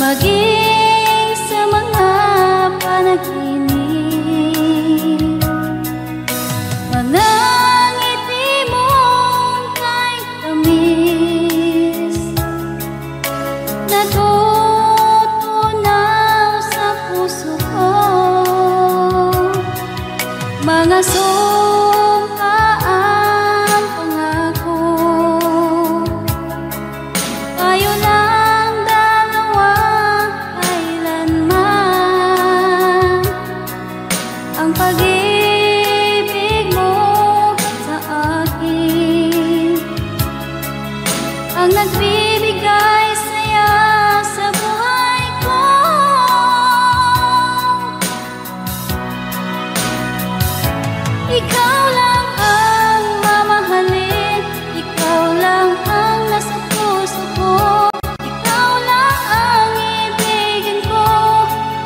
maging sa mga panaginip. Mga ngiti mong kahit tamis, natutunaw sa puso ko. Mga sumpaang pangako, tayo lang dalawa kailanman. Ang pag-ibig mo sa akin ang nagbibigay saya sa buhay ko. Ikaw lang ang mamahalin, ikaw lang ang nasa puso ko. Ikaw lang ang ibigin ko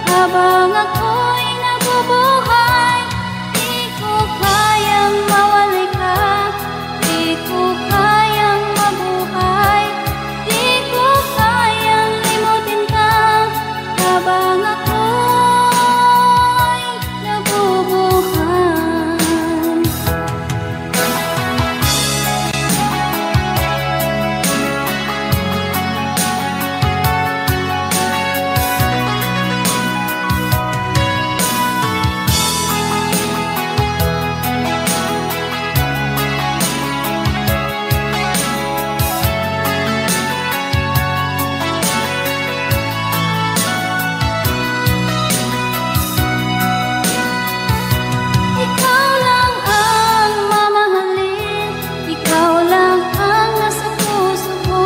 habang ako'y nabubuhay. Di ko kayang mawalay ka, di ko kayang mabuhay, di ko kayang limutin ka habang ako'y nabubuhay. Ikaw lang ang mamahalin, ikaw lang ang nasa puso ko.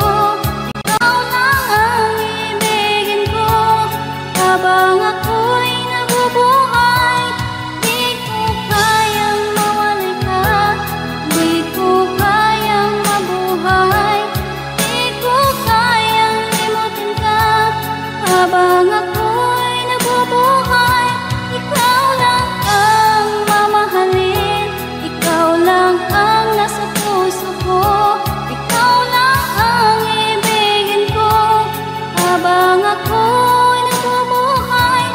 Ikaw lang ang ibigin ko habang ako'y nabubuhay. Di ko kayang mawalay ka, di ko kayang mabuhay, di ko kayang limutin ka habang ako'y nabubuhay. Ikaw lang ang mamahalin, ikaw lang ang nasa puso ko. Ikaw lang ang ibigin ko habang ako'y nabubuhay.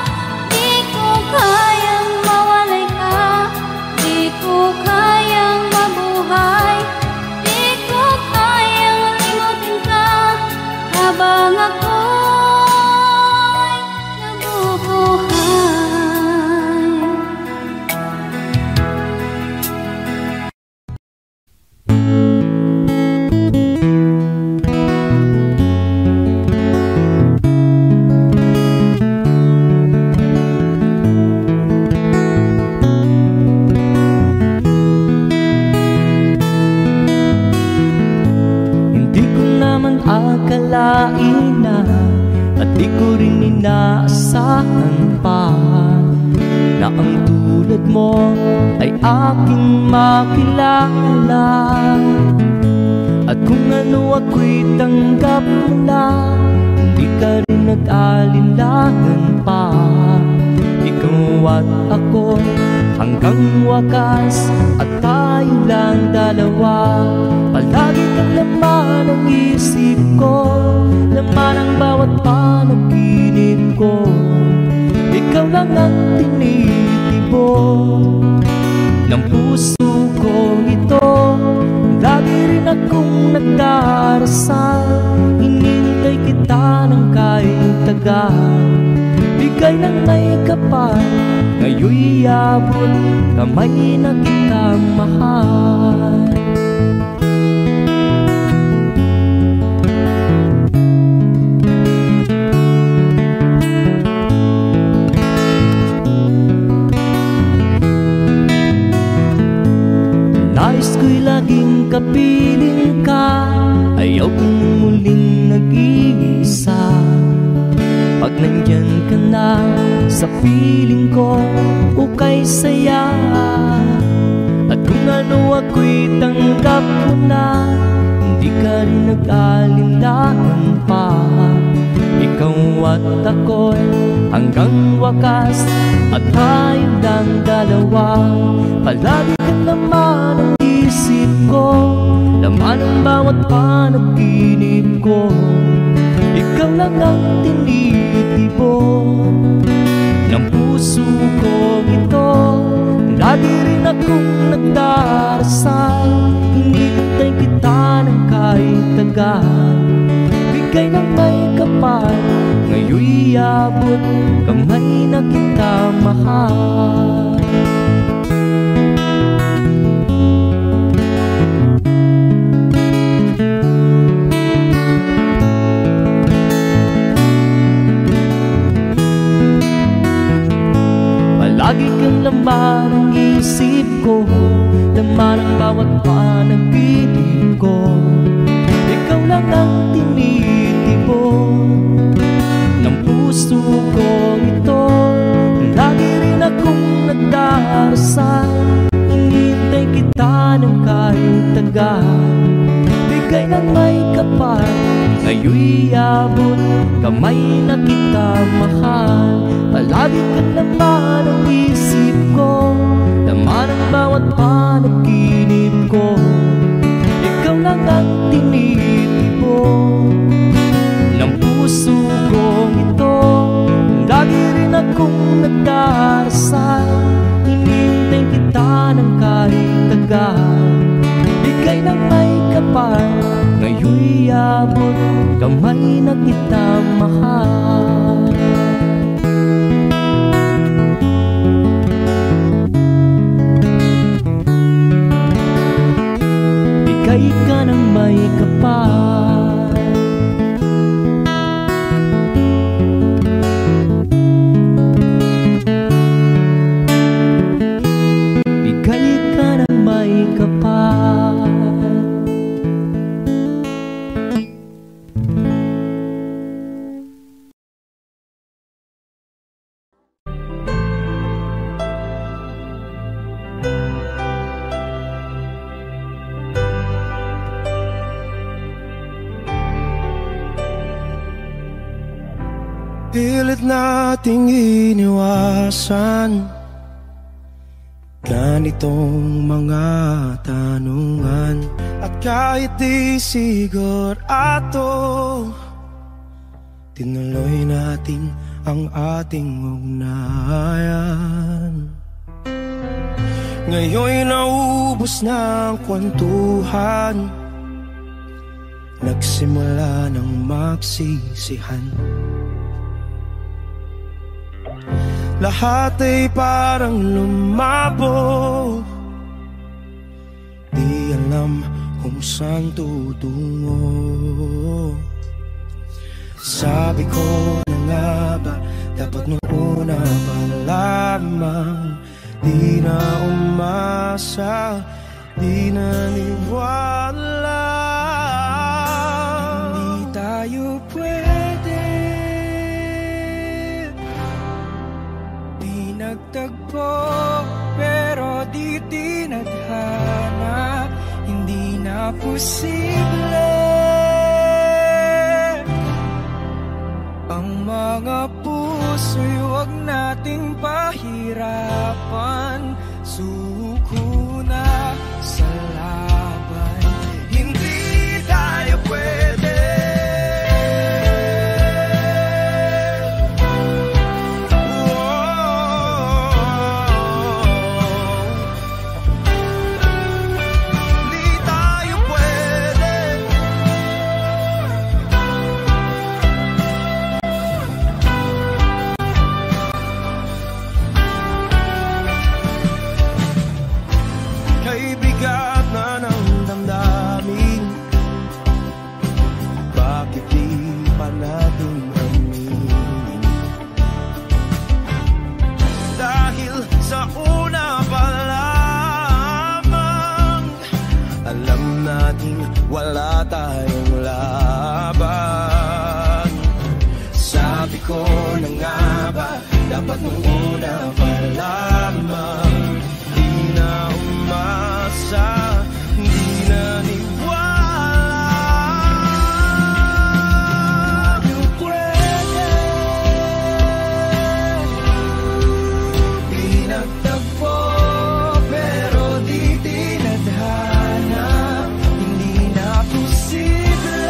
Di ko kayang mawalay ka, di ko kayang mabuhay, di ko kayang limutin ka habang ako'y nabubuhay. Hindi ko naman akalain na at di ko rin inaasahan pa na ang tulad mo ay aking makilala. At kung ano ako'y tanggap mo na, hindi ka rin nag-alinlangan pa. Ikaw at ako hanggang wakas, at tayo lang dalawa. Palagi kang laman ng isip ko, laman ang bawat panaginip ko. Ikaw lang ang tinitibok ng puso ko ito. Lagi rin akong nagdarasal, hinintay kita ng kahit tagal. Bigay ng may kapal, ngayon'y abot kamay na kitang mahal. Nais ko'y laging kapiling ka, ayaw kong muling nag-iisa. Pag nandyan ka na sa piling ko, ukay saya. At kung ano ako'y tanggap mo na, hindi ka rin nag-alinlangan pa. Ikaw at ako'y hanggang wakas, at tayo lang dalawa. Palagi ka naman ang isip ko, laman ang bawat panaginip ko. Ikaw ikaw lang ang tinitibok ng puso kong ito. Lagi rin akong nagdarasal, hinihintay kita ng kahit tagal. Bigay ng may kapal, ngayon'y abot kamay na kita mahal. Palagi kang laman ng isip ko, laman ang bawat panaginip ko. Ikaw lang ang tinitibok ng puso kong ito. Lagi rin akong nagdarasal, hinihintay kita ng kahit tagal. Bigay ng may kapal, ngayon'y abot kamay na kita mahal. Palagi kang laman ang isip ko, laman ang bawat panaginip ko. Ikaw lang ang tinitibok ng puso kong ito. Lagi rin akong nagdarasal, hinihintay kita ng kahit tagal. Bigay ng may kapal, ngayon'y abot kamay na kita mahal. Bigay ka ng may kapal, bigay ka ng may kapal. Pilit nating iniwasan ganitong mga tanungan. At kahit di sigurado, tinuloy natin ang ating ugnayan. Ngayon'y naubos na ang kwentuhan, nagsimula ng magsisihan. Lahat ay parang lumabo, di alam kung saan tutungo. Sabi ko na nga ba, dapat nung una pa lamang, di na umasa, di naniwala. Hindi tayo pwede, di nagtagpo, pero di tinadhana. Hindi na posible ang mga puso'y huwag nating pahirapan. Suko na sa laban, hindi tayo pwede. Wala tayong laban. Sabi ko na nga ba, dapat nung una pa lamang, di na umasa, di na niwala. Di pwede, di nagtagpo, pero di tinadhana. Posible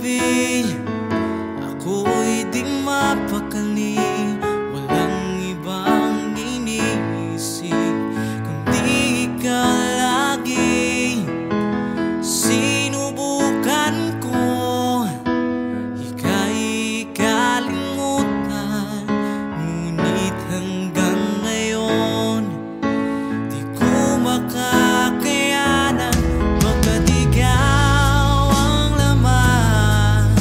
gabi ako'y di mapakali, walang ibang iniisip kundi ikaw lagi. Sinubukan ko ika'y kalimutan, ngunit hanggang ngayon di ko makakayanan. Baga't ikaw ang laman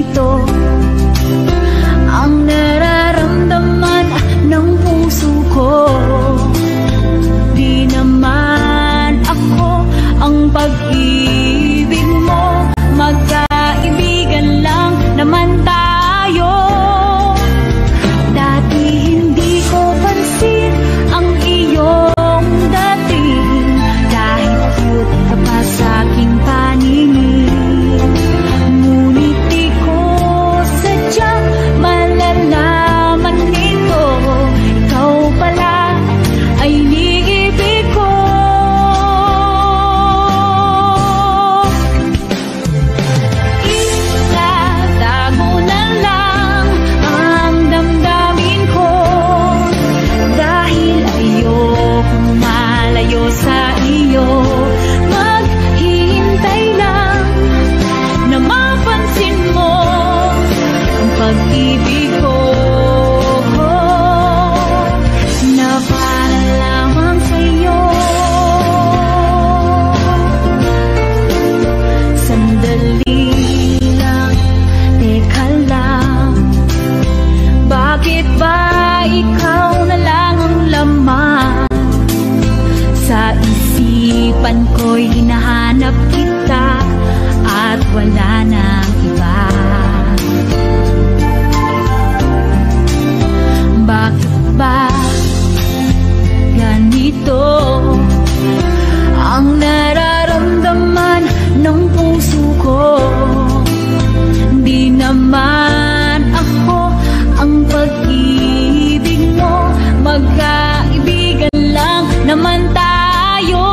ganito ang nararamdaman ng puso ko. Di naman ako ang pag-ibig mo, magkaibigan lang naman tayo. Dati hindi ko pansin ang iyong dating, kahit cute ka pa sa aking paningin. Ngunit di ko sadyang malalaman nito, ikaw pala ay iniibig ko. Itatago na lang ang damdamin ko, dahil ayokong malayo sa iyo. Maghihintay lang na mapansin mo ang pag-ibig ko, na para lamang sa'yo. Sandali lang, teka lang, bakit ba ikaw na lang ang laman sa isipan ko'y hinahanap kita at wala nang iba? Bakit ba ganito ang nararamdaman ng puso ko? Di naman ako ang pag-ibig mo, magkaibigan lang naman tayo.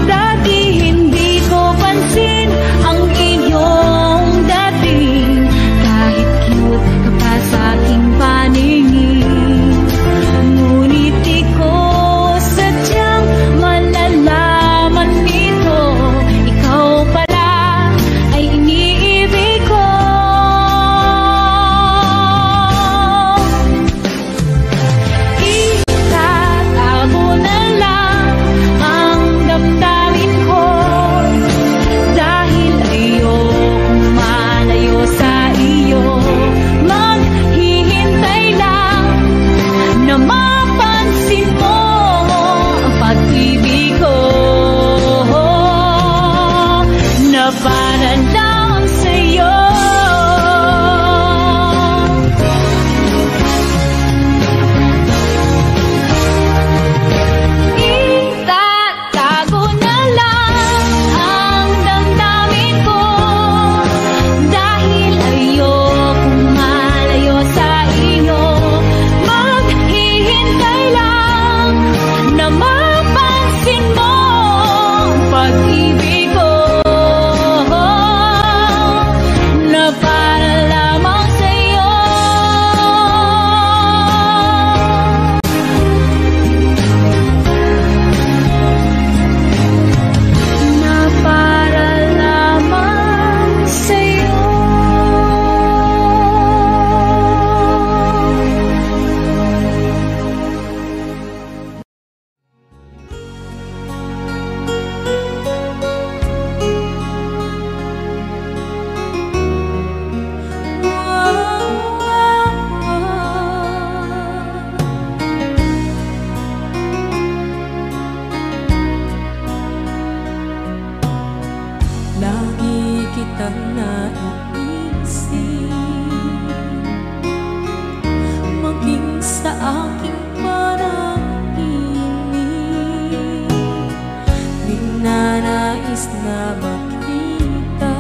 Dati hindi ko pansin ang iyong dating, kahit cute ka pa sa aking paningin. Ngunit di ko sadyang malalaman nito, ikaw pala ay iniibig ko. Itatago na lang ang damdamin ko, dahil ayokong malayo sa iyo. Maghihintay lang na mapansin mo ang pag-ibig ko, na para lang sa'yo. Itatago na lang ang damdamin ko, dahil ayokong malayo sa iyo. Maghihintay lang na mapansin mo ang pag-ibig ko, na para lamang sa'yo. Na para lamang sa'yo. Lagi kitang naiisip, maging sa aking panaginip. Di nanais na makita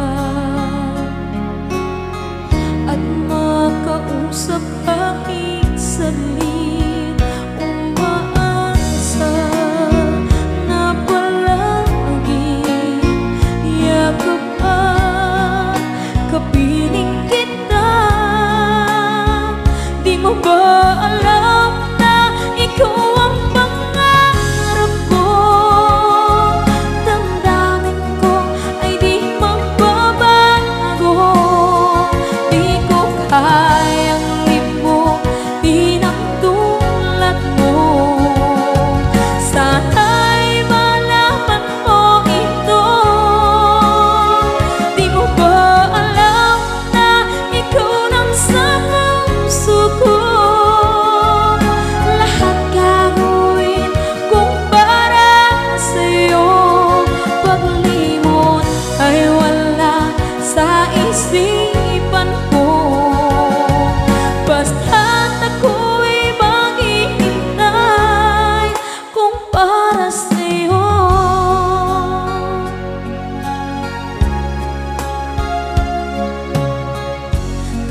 at makausap kahit saglit. Umaasa na palagi yakap at kapiling kita. Di mo ba alam na ikaw ang pangarap ko? Damdamin ko ay di magbabago. Di ko kayang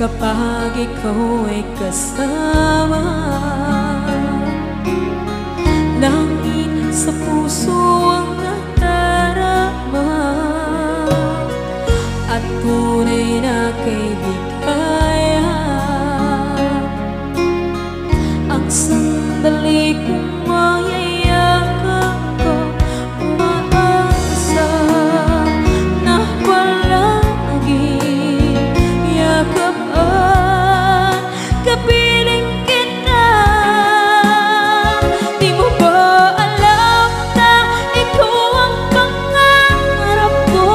kapag ikaw ay kasama. Langit sa puso ang nadarama at tunay na kaibigan. Ang sandali kong mayayakap ko, umaasa na palagi yakapan, kapiling kita. Di mo ba alam na ikaw ang pangarap ko?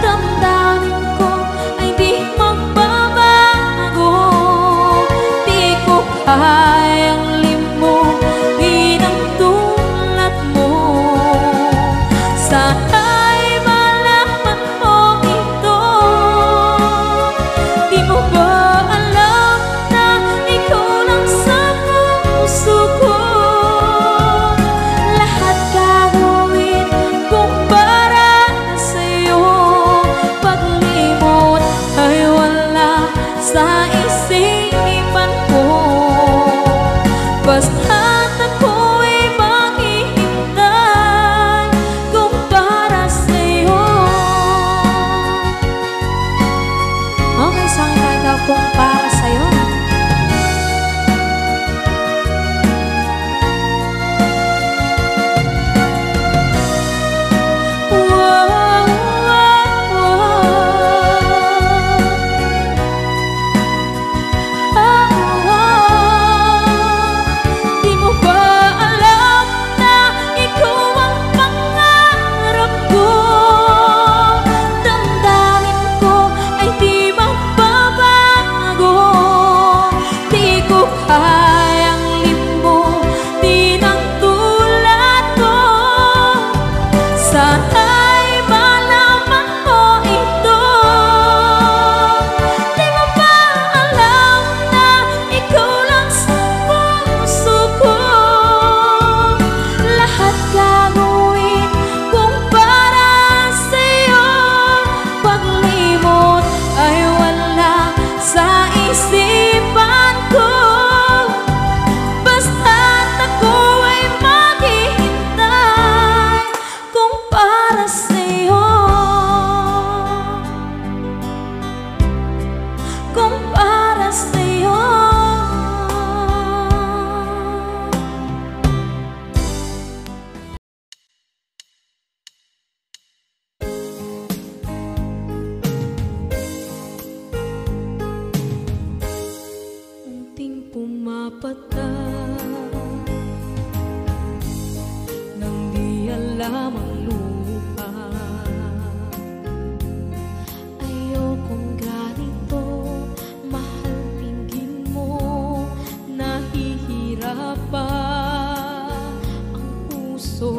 Damdamin ko ay di magbabago. Di ko kayang limutin ang tulad mo. Sana'y malaman mo ito. Di mo ba alam na ikaw lang sa puso ko? Lahat gagawin kung para sa'yo. Paglimot ay wala sa isipan ko. Basta't ako'y maghihintay kung para sa'yo. Okay, saan tayo kung para sa'yo? Di mo ba alam na ikaw ang pangarap ko? Damdamin ko ay di magbabago. Di ko kayang limutin ang tulad ko. Sana'y malaman mo ito. Di mo ba alam na ikaw lang sa puso ko? Lahat gagawin kung para sa'yo. Paglimot ay wala sa isipan ko. Basta't ako ay maghihintay kung para sa'yo. Kung para sa'yo. Unting pumapata nang di alam ang lupa. Ayokong ganito, mahal, tingin mo nahihirapan ang puso.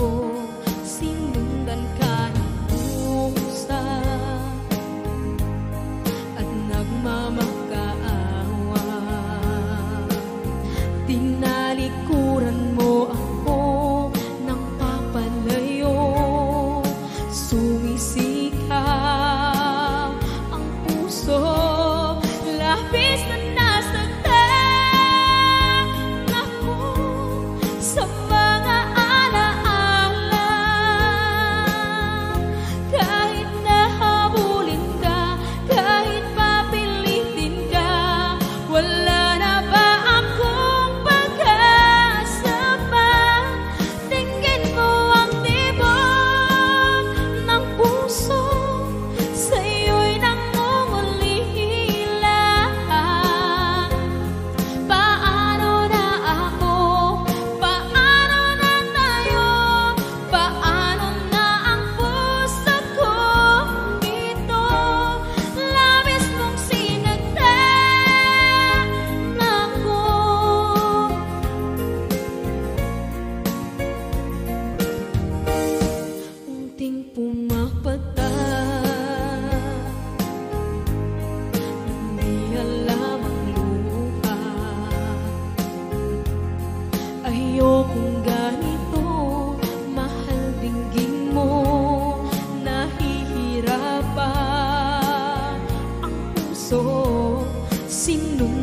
Sinundan ka ng pusa at nagmamakaawa. Tinalikuran mo ako ng papalayo. Sumisikap ang puso, labis na nasaktan ako sa mga alaala. Kahit nahabulin ka, kahit papilitin ka, wala na ba akong pag-asa pa? Tingin mo ang tibok ng puso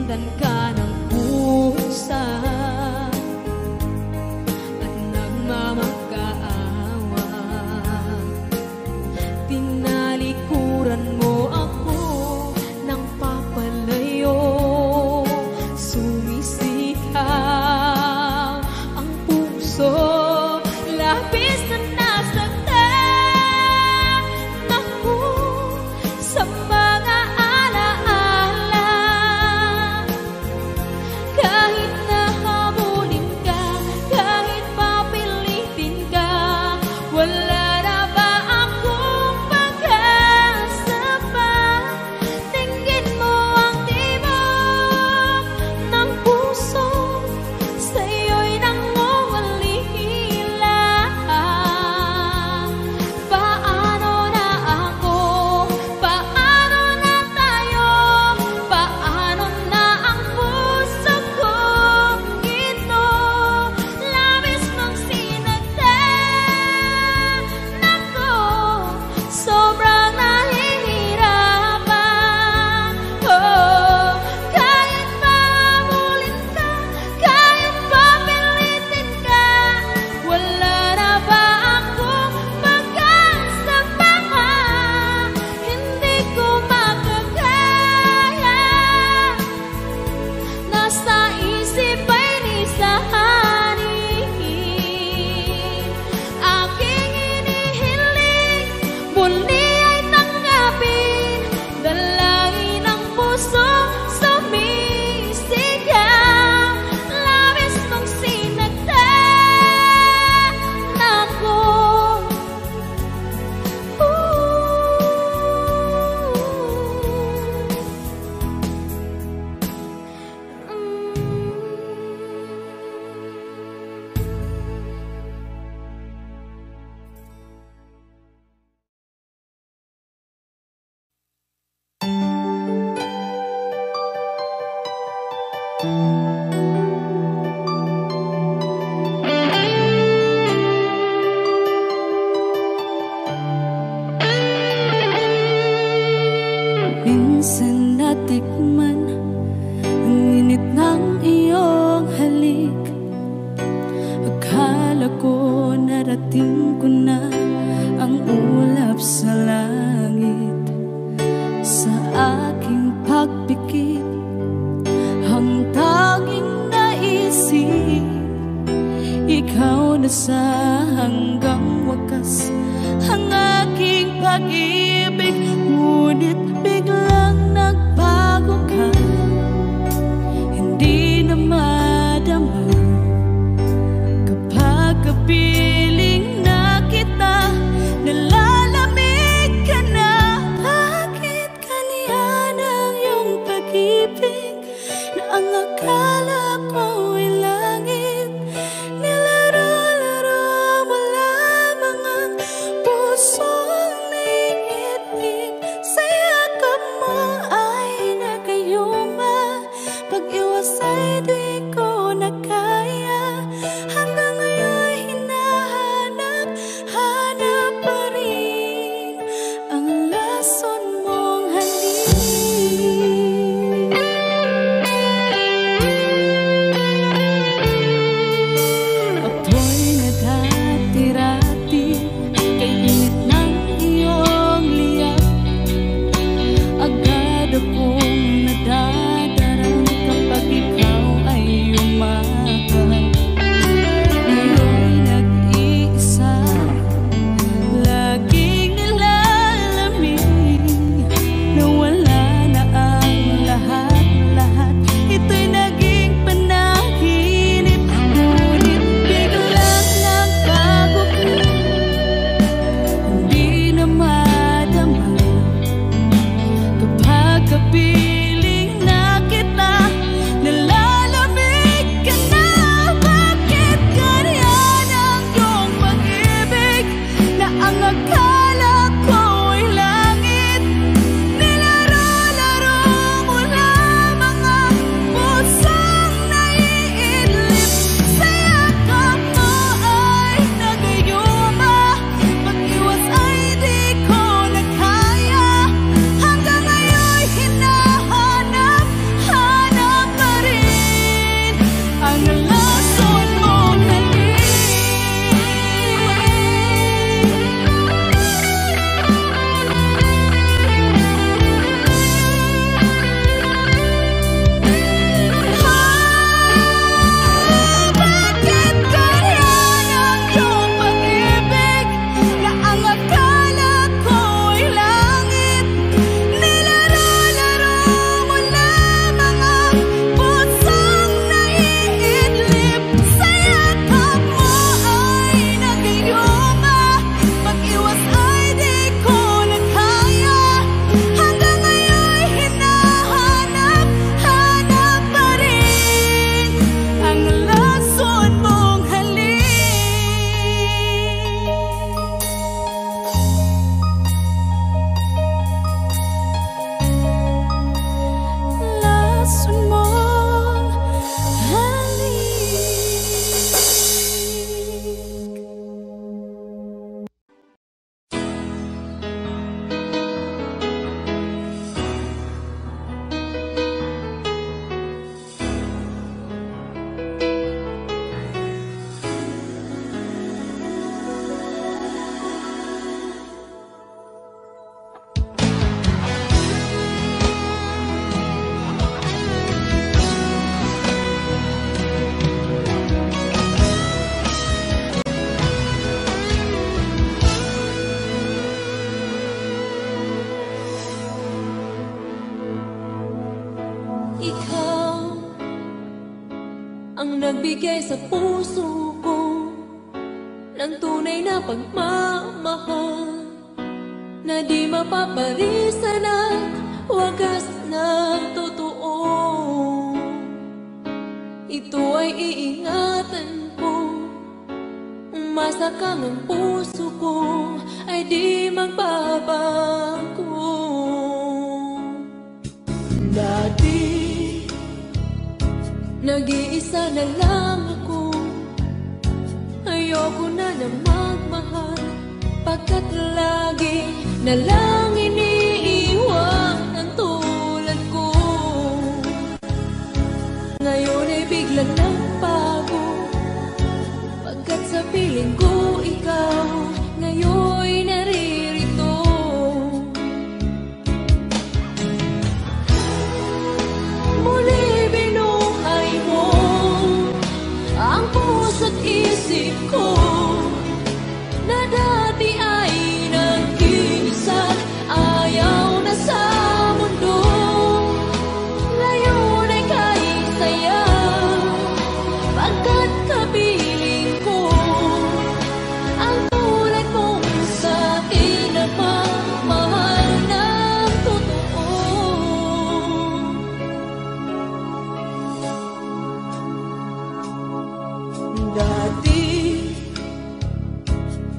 Sinundan ka ng pusa at nagmamakaawa. Tinalikuran mo ako ng papalayo. Sumisigaw ang puso, labis na nasaktan ako sa mga alaala. Kahit nahabulin ka, kahit papilitin ka, wala na ba akong pag-asa pa? Tingin mo ang tibok ng puso, sa'yo'y nangungalila. Paano na ako? Paano na tayo? Paano na ang puso kong ito? Labis mong sinagdan ako, sobrang nahihirapan. Oh, kahit mahabulin ka, kahit papilitin ka, wala na ba akong pag-asa pa? Hindi ko makakaya. Nasa isip ay nisahanin. Aking inihiling, muli ay tanggapin. Dalangin ng puso, sumisigaw. Labis mong sinagdan ako. Minsan natikman ang init ng iyong halik. Akala ko narating ko na ang ulap sa langit. Sa aking pagpikit, ang tanging naisip, ikaw na sa hanggang wakas ang aking pag-ibig. Ngunit biglang nagbago ka, hindi na madama kapag kapiling na kita. Nalalamig ka na, bakit kaniya ng iyong pag-ibig na ang akala ko ay langit? Nilaro-laro mo lamang ang pusong naiinip. nagbigay sa puso ko ng tunay na pagmamahal na di mapaparisan at wagas na totoo. Ito ay iingatan ko, umasa kang ang puso ko ay di magbabago. Dati nag-iisa na lang ako, ayoko na na magmahal, pagkat lagi na lang iniiwan ang tulad ko. Ngayon ay biglang nagbago, pagkat sa piling ko ikaw ngayon naririto. Muli binuhay mo ang puso't isip ko na dati ay nag-iisa, ayaw na sa mundo. Ngayon ay kahit saya, pagkat kapiling ko ang tulad mong sa'kin na mamahal ng totoo. Dati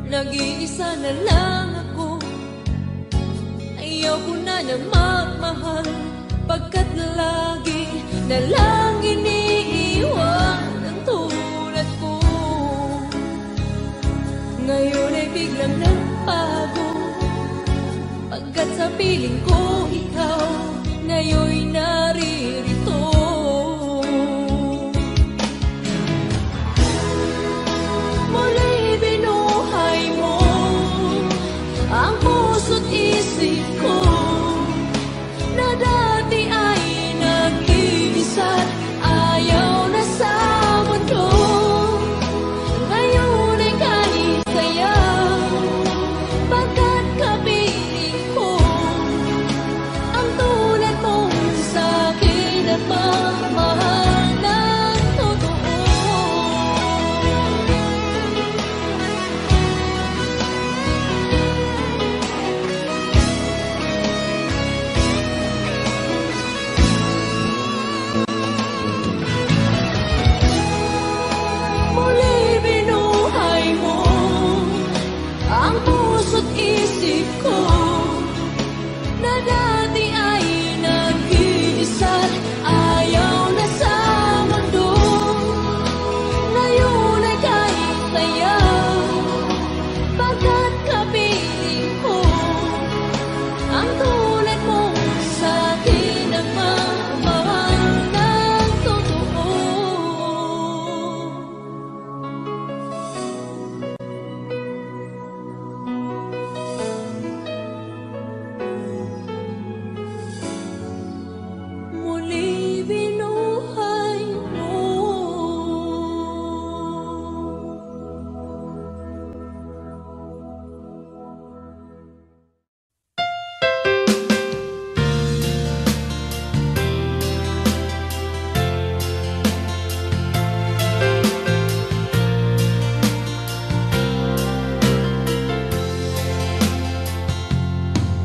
nag-iisa na lang ako, ayaw ko na na magmahal, pagkat lagi na lang iniiwan ang tulad ko. Ngayon ay biglang nagbago, pagkat sa piling ko ikaw ngayon naririto. Muli binuhay mo ang puso't isip ko na dati ay nag-iisa, ayaw na sa mundo. Ngayon ay kahit saya, pagkat kapiling ko ang tulad mong sa'kin at mamahal ng totoo. Muli binuhay mo ang puso't isip ko na dati ay nag-iisa, ayaw na sa mundo. Ngayon ay kahit saya, pagkat kapiling ko ang tulad mong sa'kin na mamahal ng totoo. Muli binuhay mo.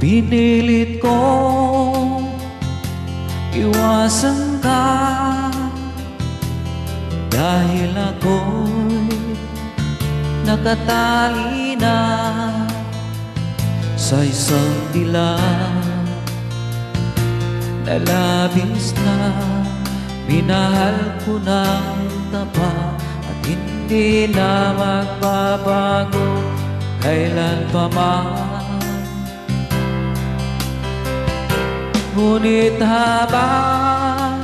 Pinilit ko iwasan ka, dahil ako'y nakatali na sa isang dilag na labis na minahal ko ng tapat at hindi na magbabago kailan pa man. Ngunit habang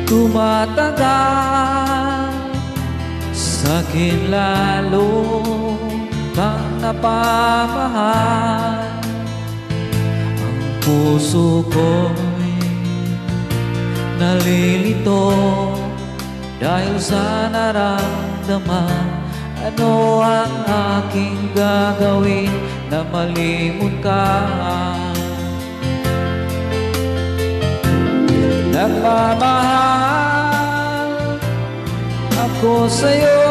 tumatagal, sa'kin lalo kang napamahal. Ang puso ko'y nalilito dahil sa naramdaman. Ano ang aking gagawin na malimot ka? Nagmamahal ako sa'yo.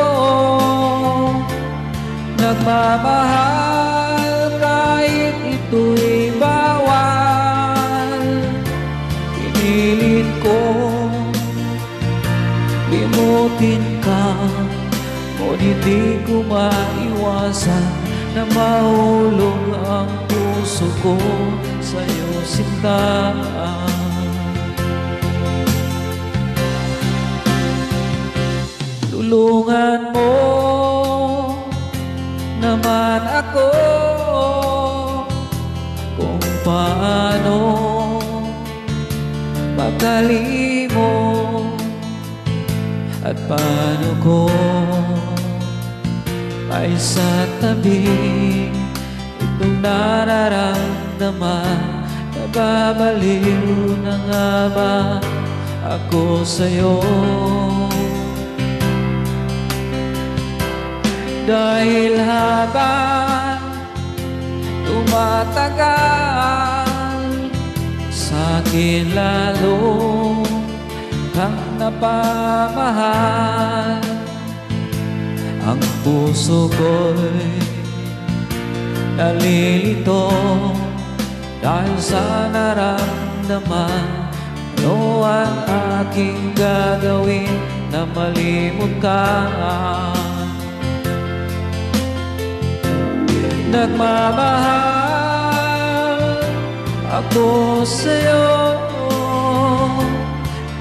Nagmamahal kahit ito'y bawal. Pinilit ko limutin ka, ngunit di ko maiwasan na mahulog ang puso ko sa'yo, sinta. Tulungan mo naman ako kung paano makalimot at paano ko ay sa tabi itong nararamdaman. Nababaliw na nga ba ako sa'yo? Dahil habang tumatagal, sa'kin lalo kang napamahal. Ang puso ko'y nalilito dahil sa naramdaman. Ano ang aking gagawin na malimot ka? Nagmamahal ako sa'yo.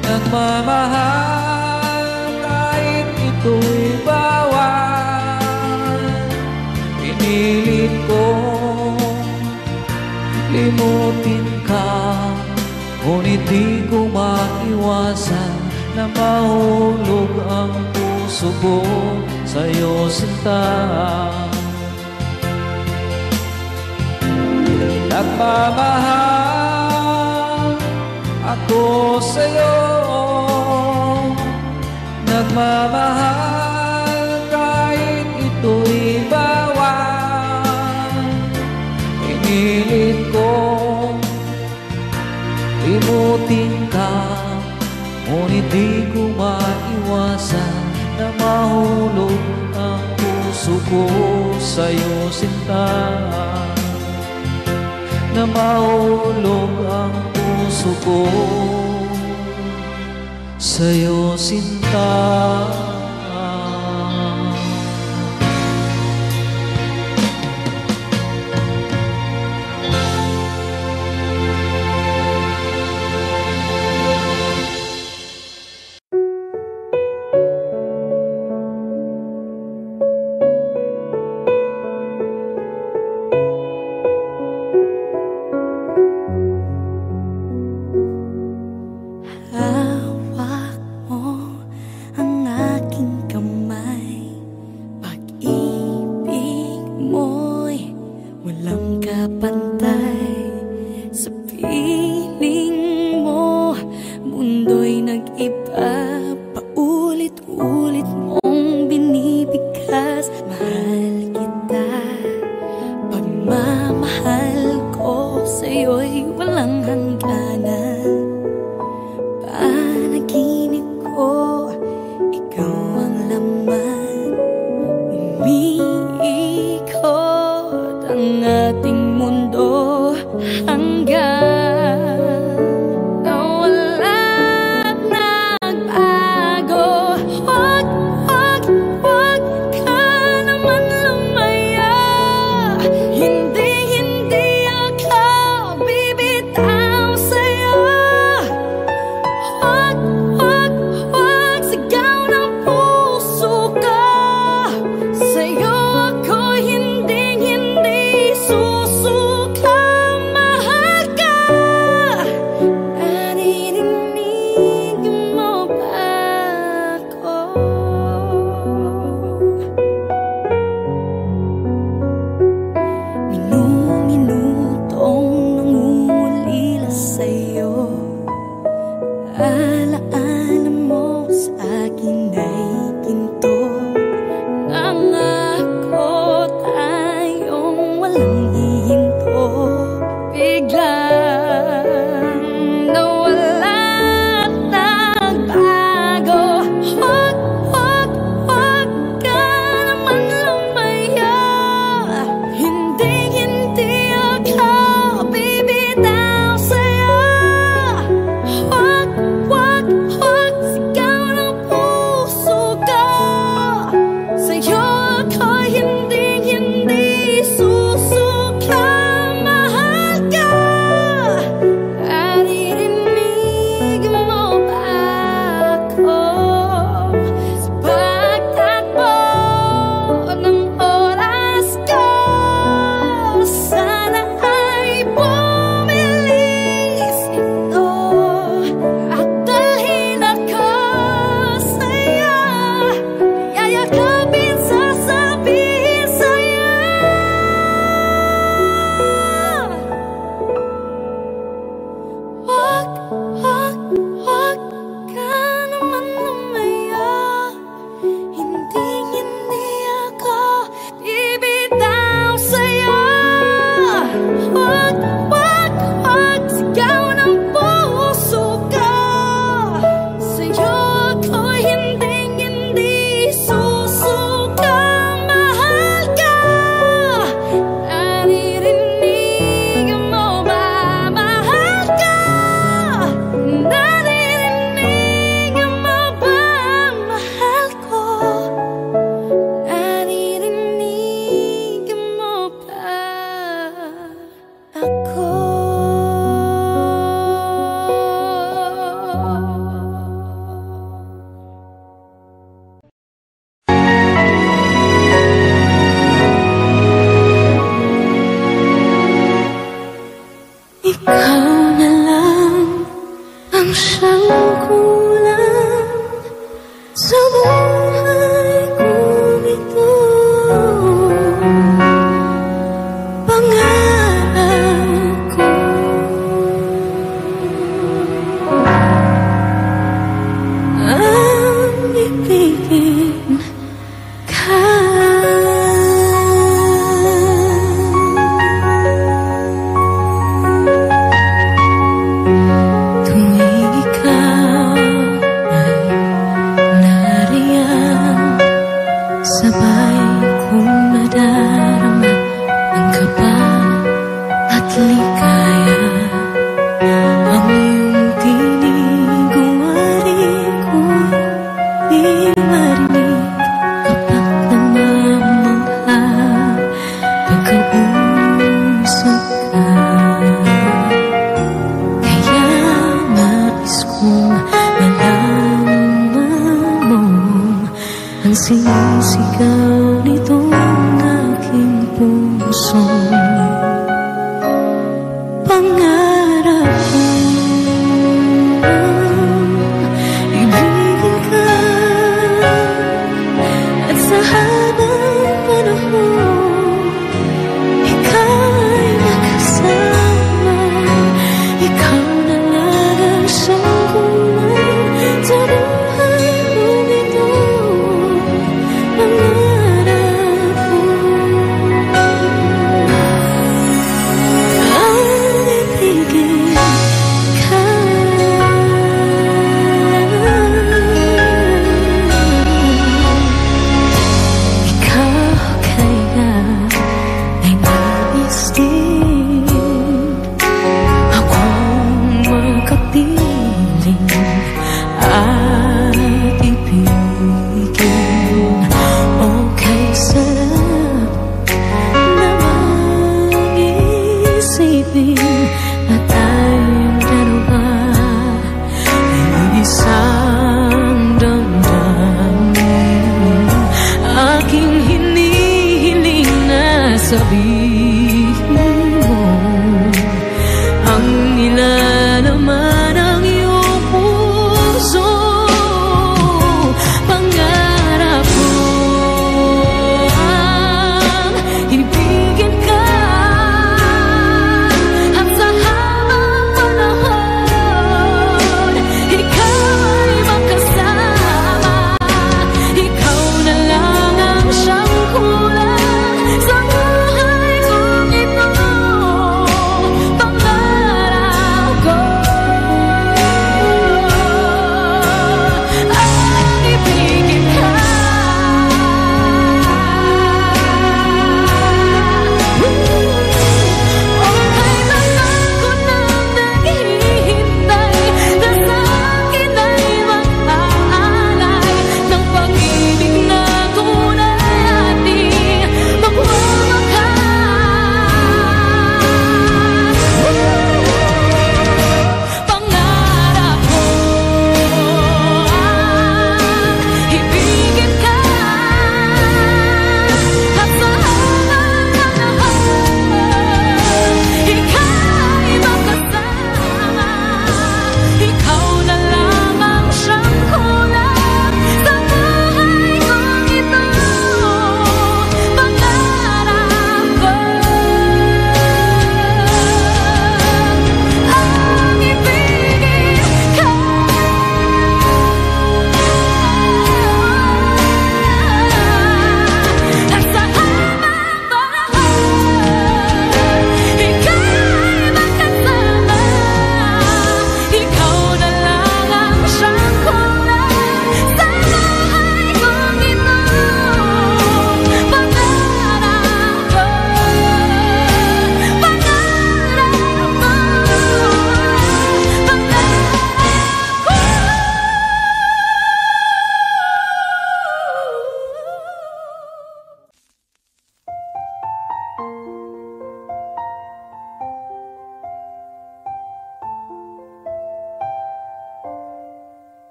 Nagmamahal kahit ito'y bawal. Pinilit ko limutin ka, ngunit di ko maiwasan na mahulog ang puso ko sa'yo, sinta. Nagmamahal ako sa'yo. Nagmamahal kahit ito'y bawal. Pinilit ko limutin ka, ngunit di ko maiwasan na mahulog ang puso ko sa'yo, sinta. Na mahulog ang puso ko sa'yo, sinta. Susuka, mahal ka. Ikaw na lang ang siyang kulang sa buhay kong ito. Pangarap ko ang ibigin ka. Tuwing ikaw ay nariyan, sabay kong nadarama ang kaba at ligaya. Ang iyong tinig uwari ko'y di marinig kapag namamangha pagkausap ka. Kaya nais kong malaman mo ang sinisigaw nitong aking puso. Pangarap ko ibigin ka at sa habang panahon ikaw ay makasama. Ikaw na lang ang siyang kulang sa buhay kong ito. Pangarap ko ang ibigin ka. Ikaw kaya ay nais din akong makapiling at ibigin. Okay, sarap namang isipin na tayong dalawa ay isang damdamin. Aking hinihiling na sabihin mo ang nilalaman ng iyong puso. Pangarap ko ang ibigin ka at sa habang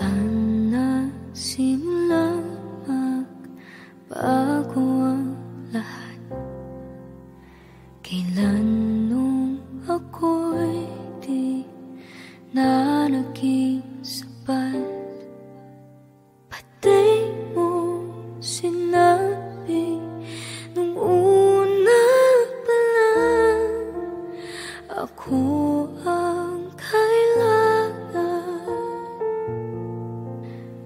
Saan nagsimula magbago ang lahat? Kailan nung ako'y di na naging sapat? Pati mo sinabi nung una pa lang ako ang kailangan,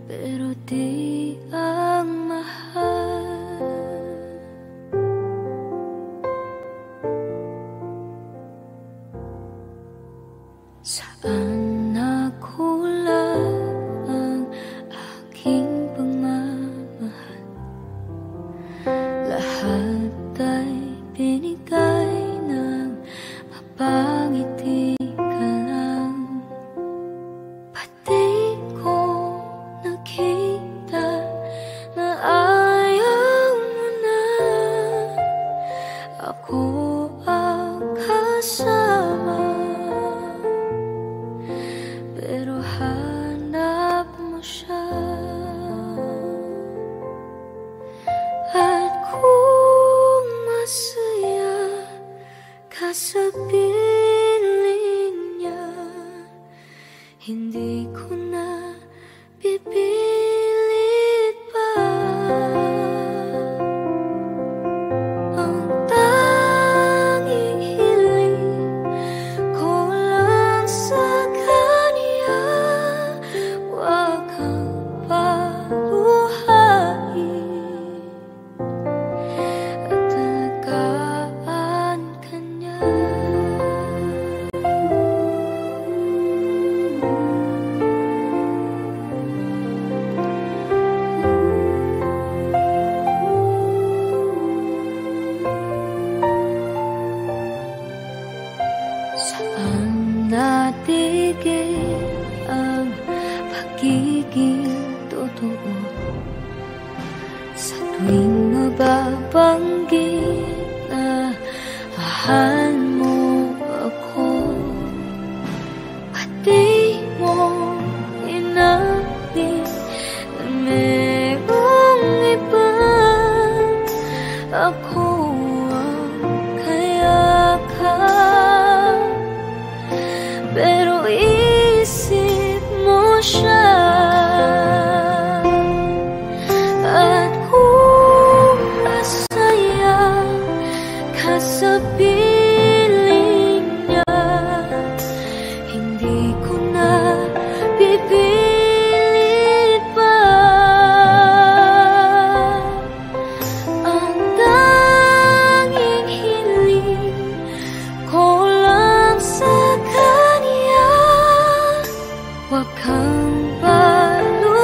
pero di ang mahal. Saan nakulang ang aking pagmamahal? Lahat ay binigay ng mapangiti ka lang. Pati ko nakita na ayaw mo na ako ang kasama, pero hanap mo siya. At kung masaya ka sa piling niya, hindi ko na pipilit pa. Ang tanging hiling ko lang sa kanya, huwag kang paluhain at alagaan ka niya. Saan natigil ang pagiging totoo? Sa tuwing mababanggit na mahal mo ako, pati mo inamin na merong iba. Ako ang kayakap, pero isip mo siya. At kung masaya ka sa piling niya, hindi ko na pipilit pa. Ang tanging hiling ko lang sa kanya, huwag kang paluhain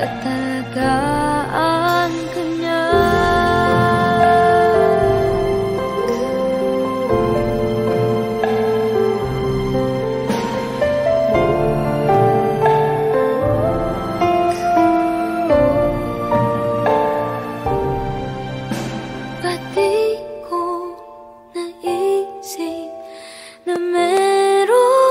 at alagaan ka niya. Pati ko naisip na meron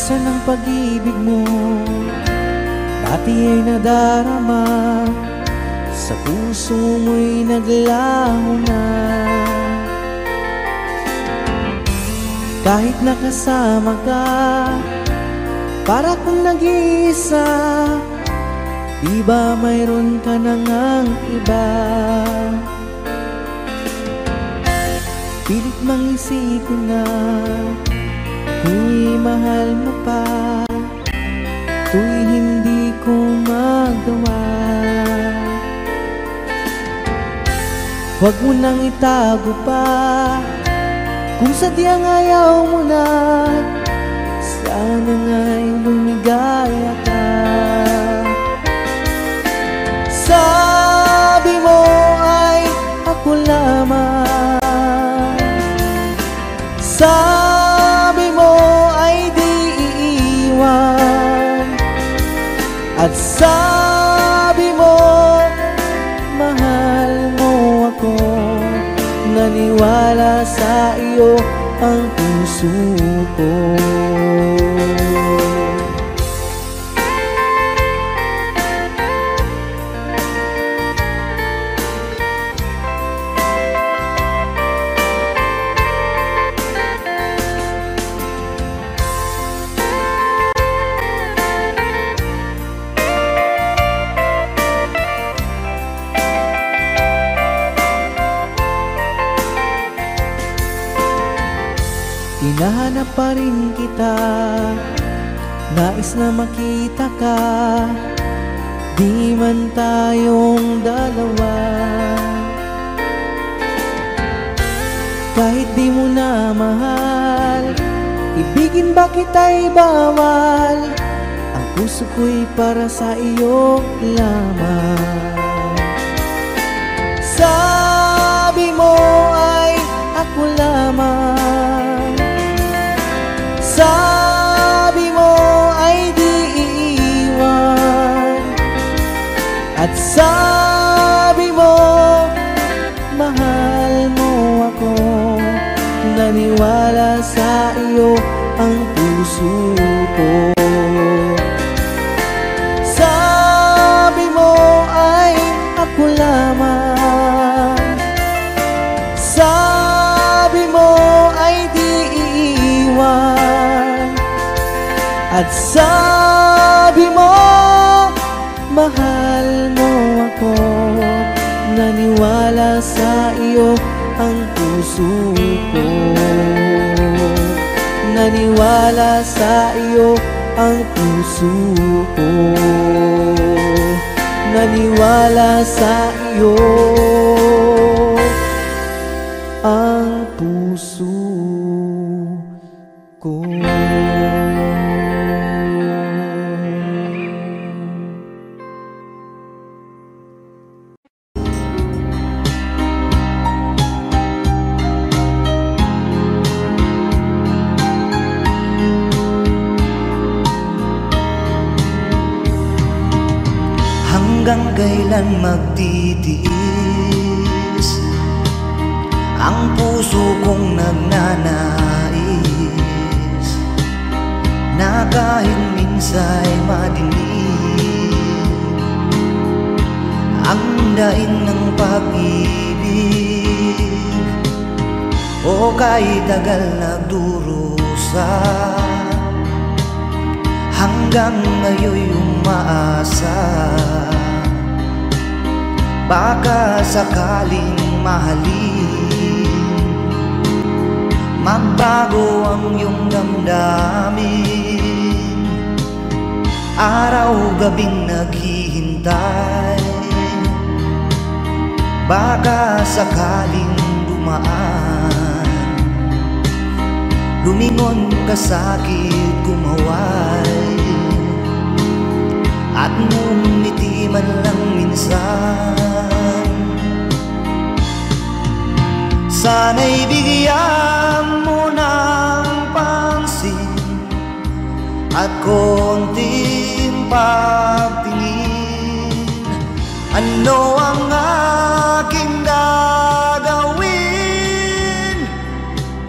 Asan ang pag-ibig mo? Dati ay nadarama, sa puso mo'y naglaho na. Kahit nakasama ka, para kung nag-iisa, di ba mayroon ka na ngang iba? Pilit mang isipin na kung mahal mo pa, to'y hindi ko magawa. Huwag mo nang itago pa, kung sadyang ayaw mo na, sana nga'y lumigaya ka. Sabi mo ay ako lamang, sabi mo ay di iiwan, at sabi mo mahal mo ako. Naniwala sa iyo ang puso ko. Hinahanap pa rin kita, nais na makita ka, di man tayong dalawa. Kahit di mo na mahal, ibigin ba kita'y bawal? Ang puso ko'y para sa iyo lamang. Sabi mo ay ako lamang, sabi mo ay di iiwan, at sabi mo mahal mo ako. Naniwala sa iyo ang puso ko. Sabi mo ay ako lamang, sabi mo ay di iiwan, at sabi mo mahal mo ako. Naniwala sa iyo ang puso ko. Naniwala sa iyo ang puso ko. Naniwala sa iyo ang puso ko. Hanggang kailan magtitiis ang puso kong nagnanais, na kahit minsa'y madinig ang daing ng pag-ibig, o kahit tagal nagdurusa, hanggang ngayon'y umaasa. Baka sakaling mahalin, magbago ang iyong damdamin. Araw-gabing naghihintay, baka sakaling dumaan, lumingon ka sa'kin, kumaway, at ngumiti man lang minsan. Sana'y bigyan mo ng pansin at konting pagtingin. Ano ang aking gagawin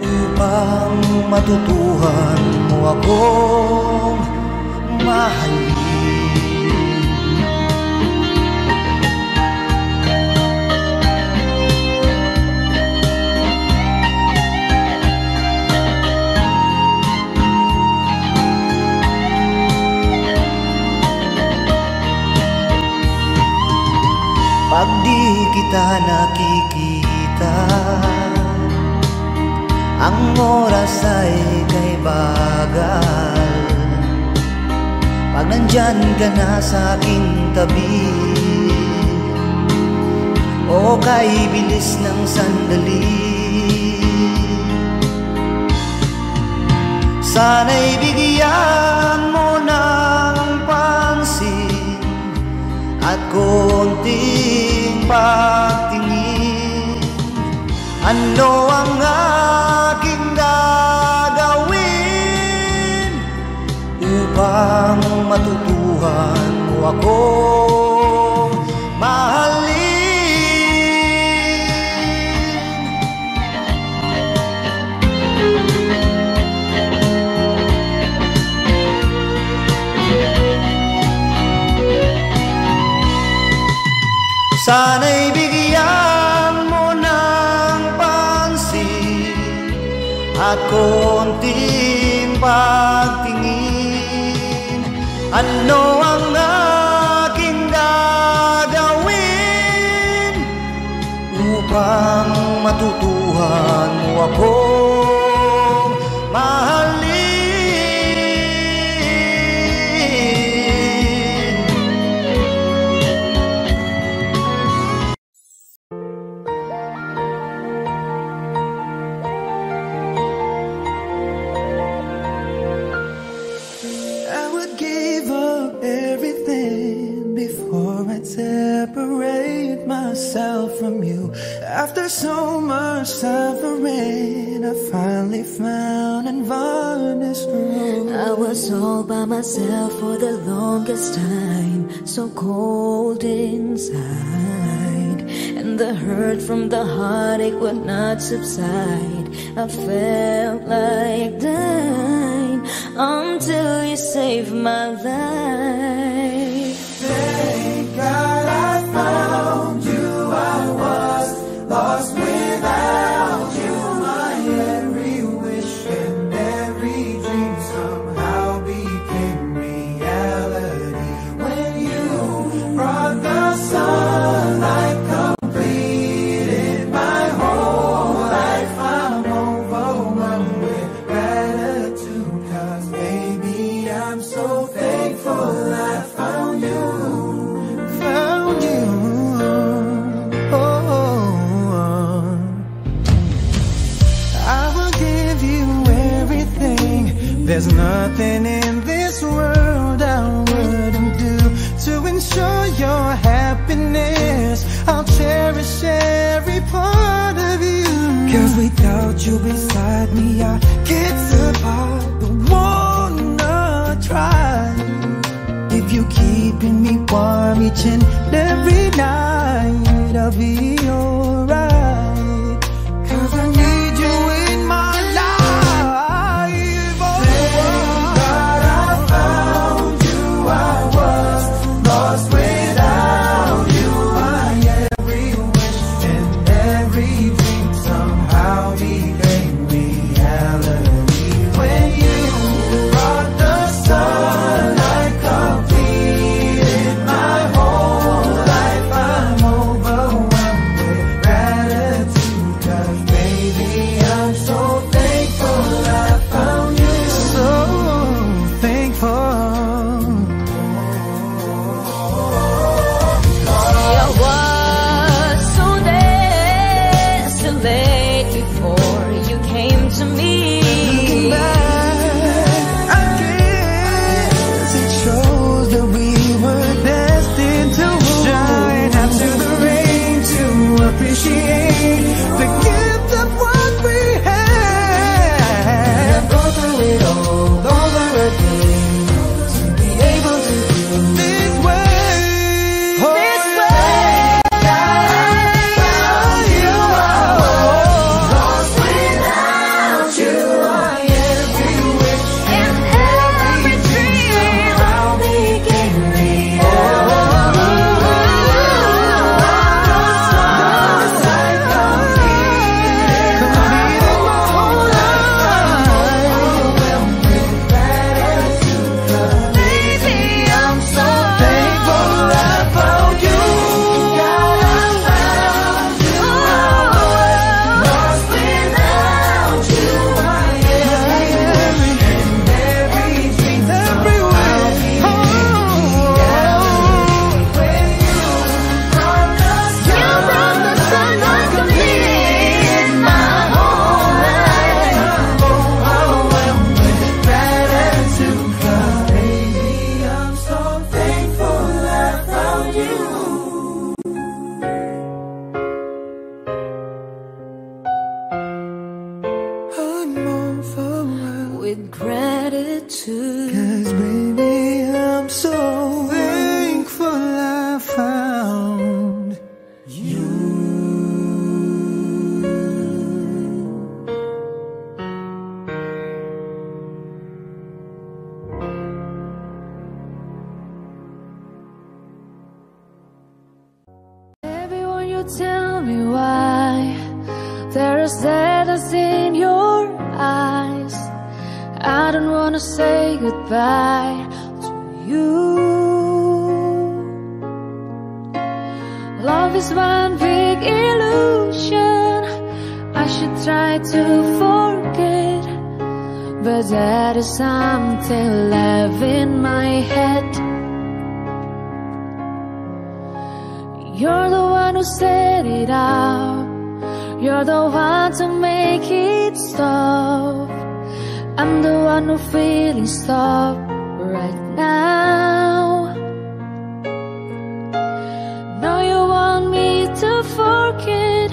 upang matutuhan mo akong mahalin. Pag di kita nakikita, ang oras ay kay bagal. Pag nandyan ka na sa aking tabi, o kay bilis ng sandali, sana'y bigyan mo ng pansin at konting pagtingin. Ano ang aking gagawin upang matutuhan mo akong mahalin? Sana'y bigyan mo ng pansin at konting pagtingin. Ano ang aking gagawin upang matutuhan mo akong mahalin? Separate myself from you. After so much suffering, I finally found and found this room. I was all by myself for the longest time, so cold inside, and the hurt from the heartache would not subside. I felt like dying until you saved my life. Thank God I found you. I was lost without you. My every wish and every dream somehow became reality. When you brought the sunlight, completed my whole life. I'm overwhelmed with gratitude, 'cause baby, I'm so thankful I found you. There's nothing in this world I wouldn't do to ensure your happiness. I'll cherish every part of you, 'cause without you beside me, I get apart. Don't wanna try. If you keeping me warm each and every night, I'll be alright, 'cause I need you in my life. tell me why there is sadness in your eyes. I don't wanna say goodbye to you. Love is one big illusion. I should try to forget, but that is something left in my head. You're the one who set it up. You're the one to make it stop. I'm the one who feeling stop right now. Now you want me to forget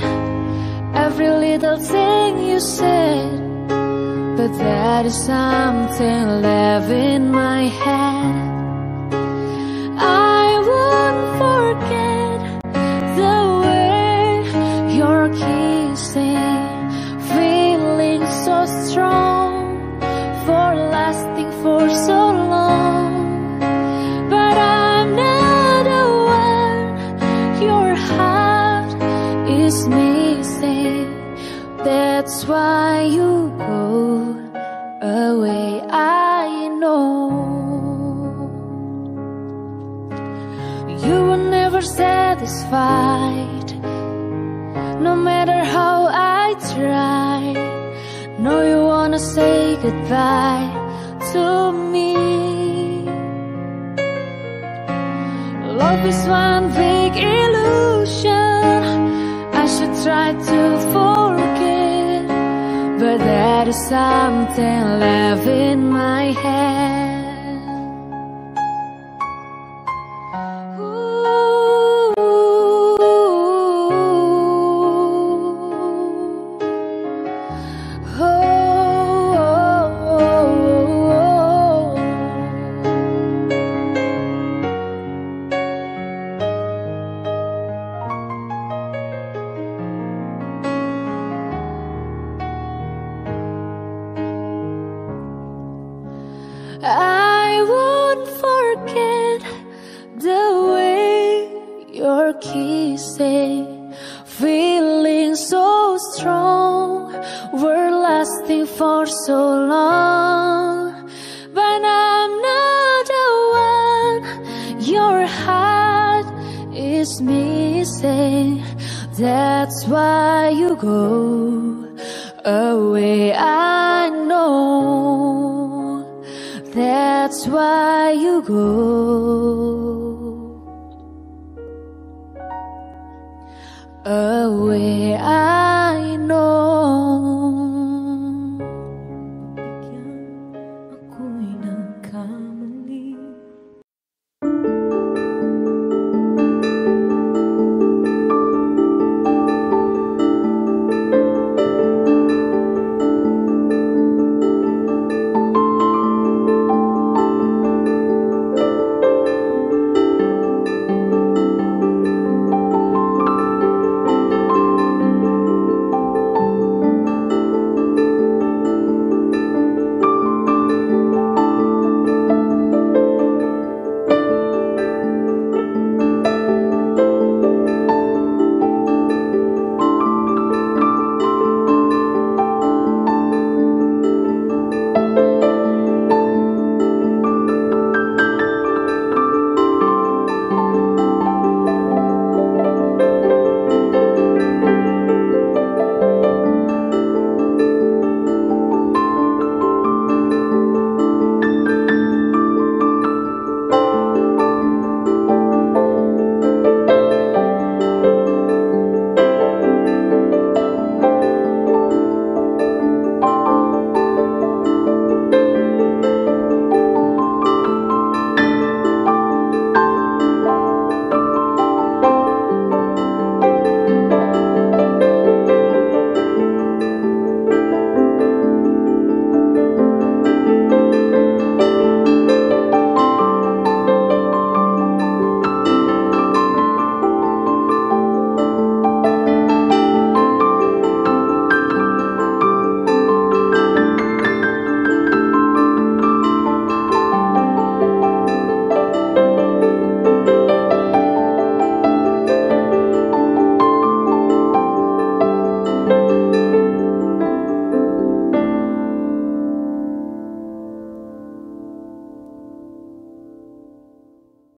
every little thing you said, but that is something left in my head. I won't forget the way you're kissing, feeling so strong, for lasting for so long. But I'm not the one your heart is missing. That's why you go away, I know. You were never satisfied, no matter how I tried. No, you wanna say goodbye to me. Love is one big illusion. I should try to forget, but that is something left in my head. I won't forget the way you're kissing, feeling so strong, we're lasting for so long. But I'm not the one your heart is missing. That's why you go away, I know. That's why you go away.